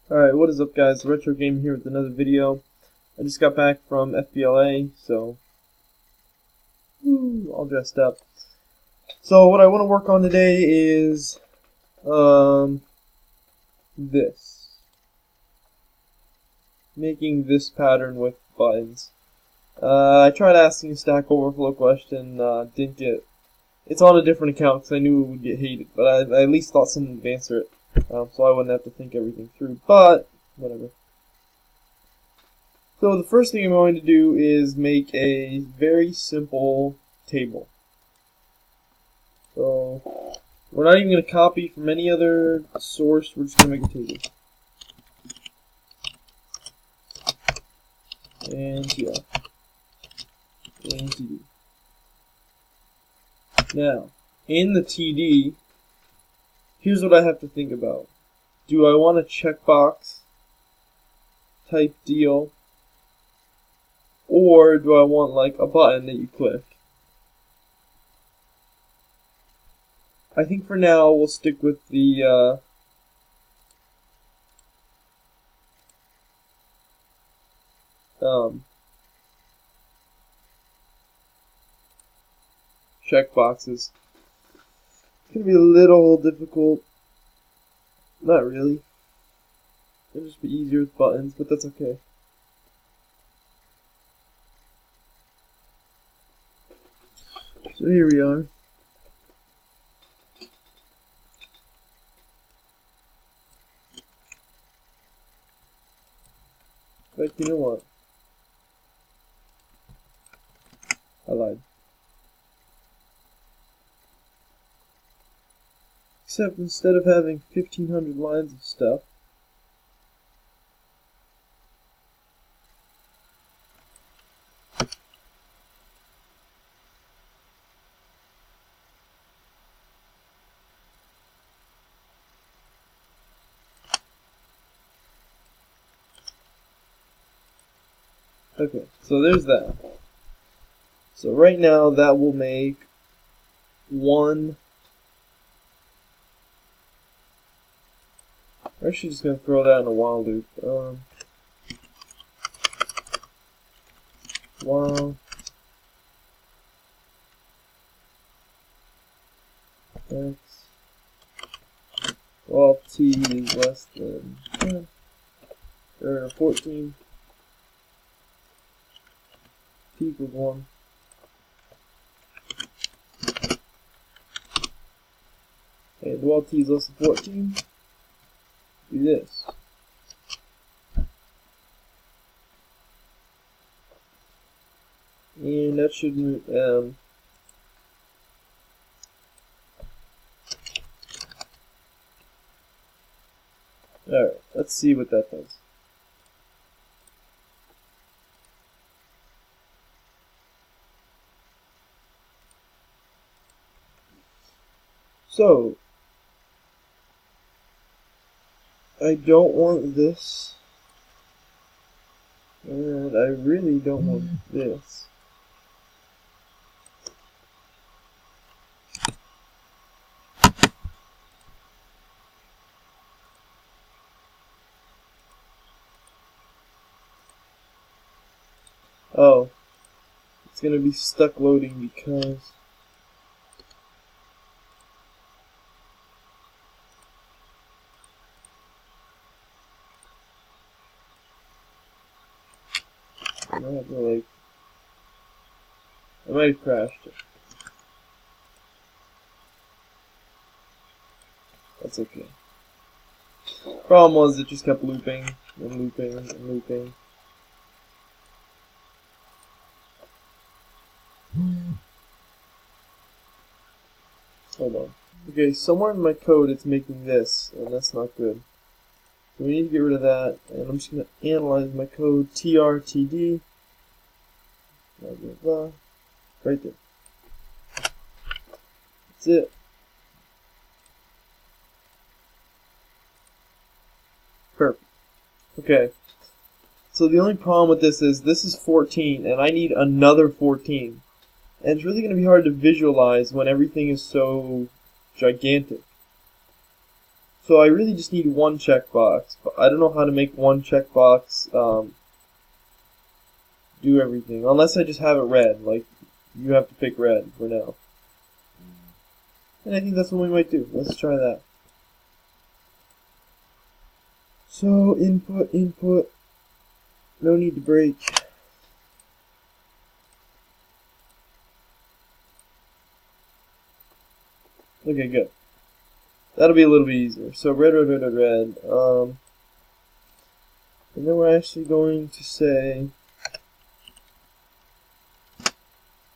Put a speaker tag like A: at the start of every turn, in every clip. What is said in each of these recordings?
A: Alright, what is up guys? Retro Game here with another video. I just got back from FBLA, so all dressed up. So what I want to work on today is this. Making this pattern with buttons. I tried asking a Stack Overflow question, didn't get. It's on a different account because I knew it would get hated, but I at least thought someone would answer it, so I wouldn't have to think everything through. But whatever. So the first thing I'm going to do is make a very simple table. So we're not even going to copy from any other source, we're just going to make a table. And here. And TD. Now, in the TD, here's what I have to think about. Do I want a checkbox type deal? Or do I want like a button that you click? I think for now we'll stick with the checkboxes. It's gonna be a little difficult. Not really. It'll just be easier with buttons, but that's okay. So here we are. But you know what? I lied. Except instead of having 1,500 lines of stuff, okay, so there's that. So right now that will make one. I'm actually just going to throw that in a while loop. While x while t is less than 10 or 14, t equals 1. And while t is less than 14, do this. And that should alright, let's see what that does. So I don't want this, and I really don't want this. Oh, it's gonna be stuck loading because I might have to, like, I might have crashed it. That's okay. Problem was it just kept looping and looping and looping. Hold on. Okay, somewhere in my code it's making this, and that's not good. So we need to get rid of that, and I'm just going to analyze my code, trtd, blah, blah, blah, right there. That's it. Perfect. Okay. So the only problem with this is 14, and I need another 14. And it's really going to be hard to visualize when everything is so gigantic. So I really just need one checkbox, but I don't know how to make one checkbox do everything, unless I just have it red, like you have to pick red for now. And I think that's what we might do. Let's try that. So input, input, no need to break. Okay, good. That'll be a little bit easier. So red, red, red, red, red. And then we're actually going to say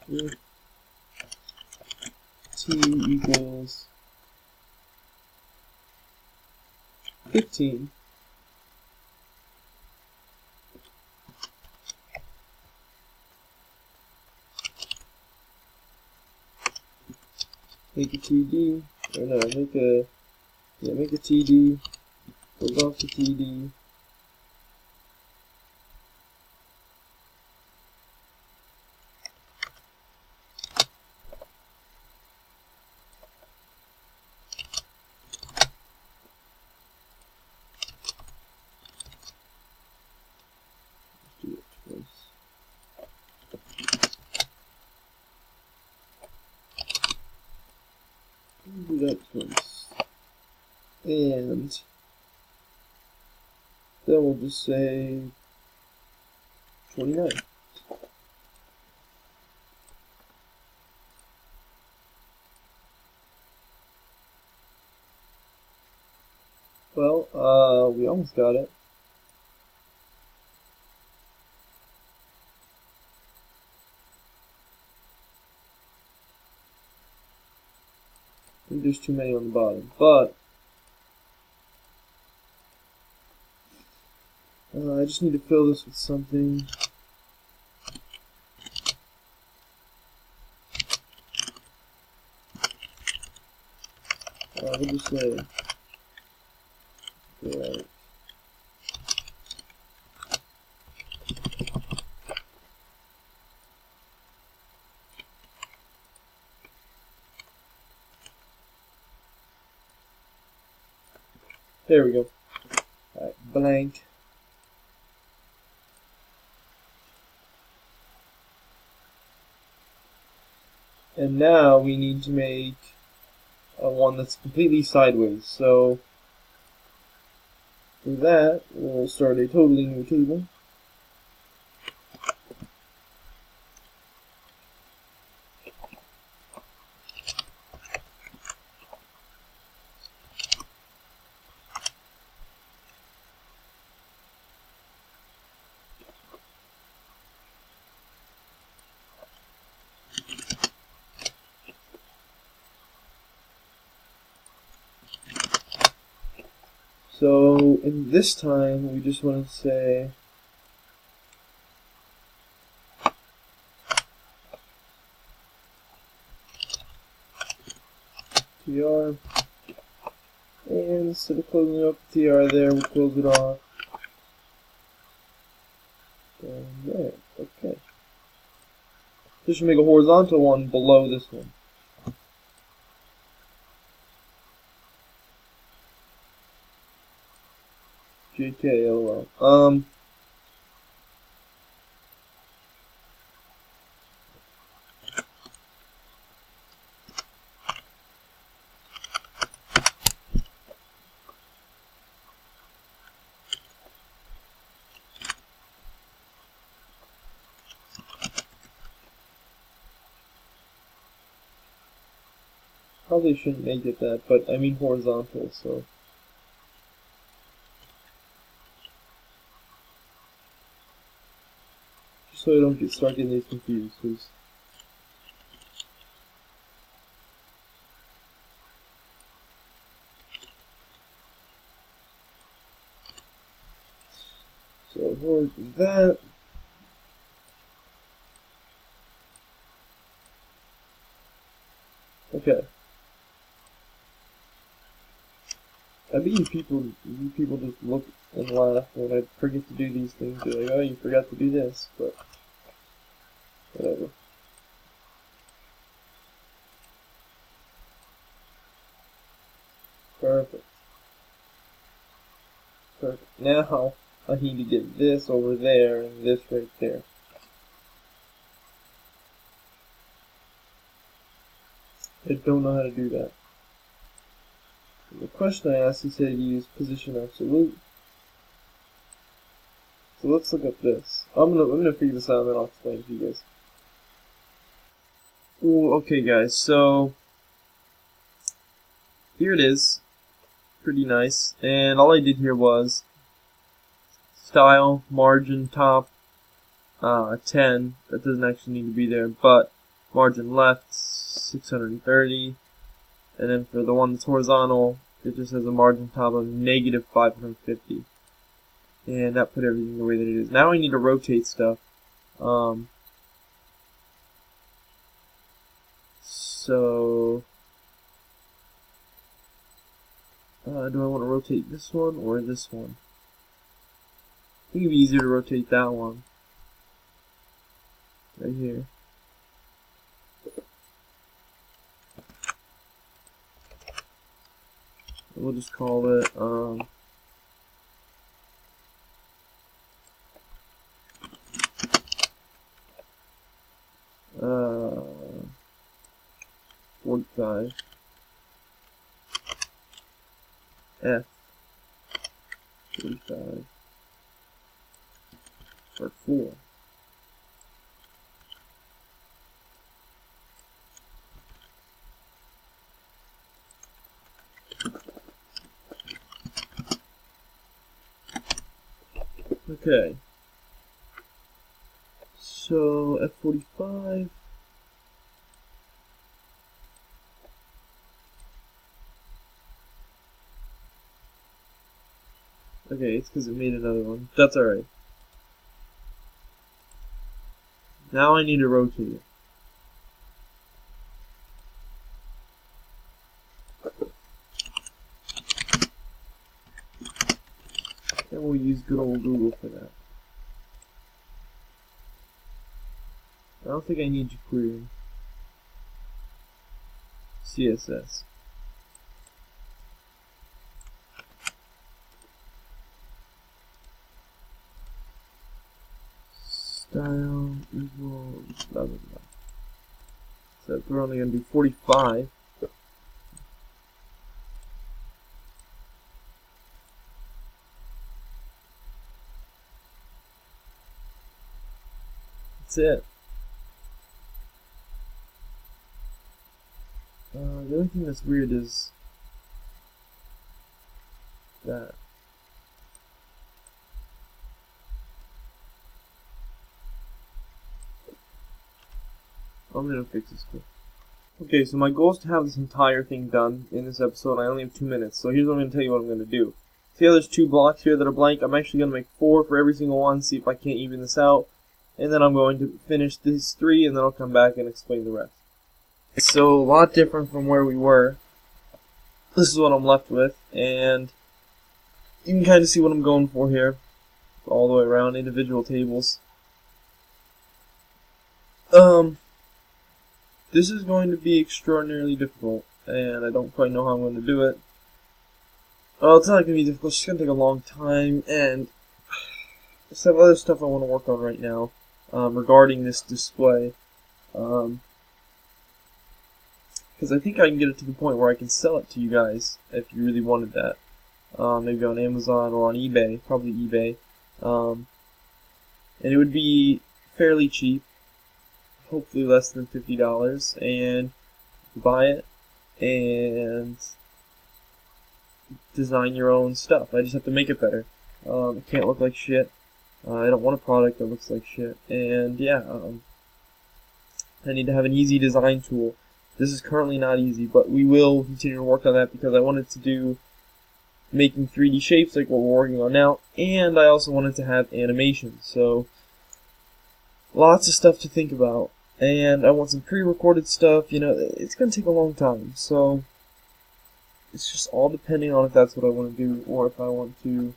A: if t equals 15, make a TD, or no, make a TD, goes off to TD. Do it twice. Do that twice. And then we'll just say 29. Well, we almost got it. I think there's too many on the bottom, but I just need to fill this with something. We'll just say, right. There we go. Alright, blank. And now we need to make one that's completely sideways. So for that, we'll start a totally new table. So in this time, we just want to say tr, and instead of closing up the tr there, we'll close it off. And there, okay. This should make a horizontal one below this one. JK, LOL. Probably shouldn't make it that, but I mean horizontal, so. Just so I don't start getting these confused, please. So we'll do that. Okay. I bet you people just look and laugh when I forget to do these things. They're like, oh, you forgot to do this, but whatever. Perfect. Perfect. Now I need to get this over there and this right there. I don't know how to do that. The question I asked, he said use position absolute. So let's look at this. I'm gonna figure this out and then I'll explain it to you guys. Ooh, okay guys, so here it is. Pretty nice. And all I did here was style, margin, top, 10. That doesn't actually need to be there, but margin left, 630. And then for the one that's horizontal, it just has a margin top of negative 550. And that put everything the way that it is. Now I need to rotate stuff. So do I want to rotate this one or this one? I think it'd be easier to rotate that one. Right here. We'll just call it, 45 F 45 for 4. Okay, so F45. Okay, it's because it made another one. That's alright. Now I need to rotate it. And we'll use good old Google for that. I don't think I need jQuery. CSS. Style equals blah blah blah. So we're only going to do 45. That's it. The only thing that's weird is that. I'm gonna fix this quick. Okay, so my goal is to have this entire thing done in this episode. I only have 2 minutes, so here's what I'm gonna tell you what I'm gonna do. See how there's 2 blocks here that are blank? I'm actually gonna make 4 for every single one, see if I can't even this out. And then I'm going to finish these 3, and then I'll come back and explain the rest. So, a lot different from where we were. This is what I'm left with, and you can kind of see what I'm going for here. All the way around, individual tables. This is going to be extraordinarily difficult, and I don't quite know how I'm going to do it. Well, it's not going to be difficult, it's just going to take a long time, and there's some other stuff I want to work on right now regarding this display. Because I think I can get it to the point where I can sell it to you guys if you really wanted that. Maybe on Amazon or on eBay, probably eBay. And it would be fairly cheap, hopefully less than $50, and buy it and design your own stuff. I just have to make it better. It can't look like shit. I don't want a product that looks like shit. And yeah, I need to have an easy design tool. This is currently not easy, but we will continue to work on that because I wanted to do making 3D shapes like what we're working on now, and I also wanted to have animation. So lots of stuff to think about, and I want some pre-recorded stuff. You know, it's gonna take a long time, so it's just all depending on if that's what I want to do or if I want to,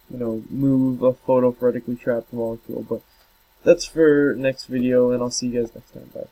A: you know, move a photo vertically trapped molecule. But that's for next video, and I'll see you guys next time. Bye.